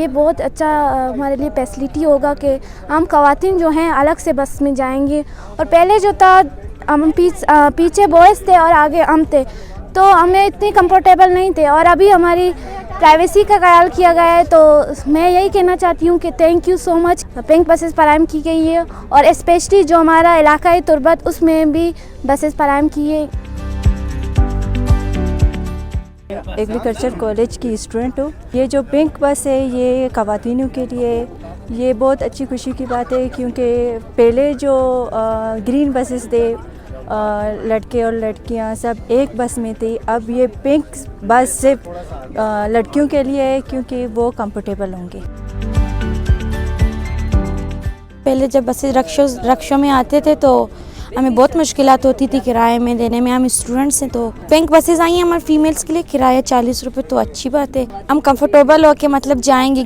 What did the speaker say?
ये बहुत अच्छा हमारे लिए फैसिलिटी होगा कि हम ख़वातीन जो हैं अलग से बस में जाएंगे। और पहले जो था हम पीछे बॉयज़ थे और आगे हम थे, तो हमें इतनी कंफर्टेबल नहीं थे। और अभी हमारी प्राइवेसी का ख्याल किया गया है, तो मैं यही कहना चाहती हूँ कि thank you so much. Pink buses फराहम की गई है और स्पेशली जो हमारा इलाका है तुर्बत, उसमें भी बसेस फराहम की है। एग्रीकल्चर कॉलेज की स्टूडेंट हूँ। ये जो पिंक बस है ये ख़वातीनों के लिए ये बहुत अच्छी खुशी की बात है, क्योंकि पहले जो ग्रीन बसेस थे लड़के और लड़कियां सब एक बस में थी। अब ये पिंक बस सिर्फ लड़कियों के लिए है, क्योंकि वो कंफर्टेबल होंगे। पहले जब बसें रक्षों में आते थे तो हमें बहुत मुश्किलात होती थी किराए में देने में। हम स्टूडेंट्स हैं तो पिंक बसेस आई हैं हमारे फीमेल्स के लिए, किराया 40 रुपये, तो अच्छी बात है। हम कंफर्टेबल होकर मतलब जाएंगे।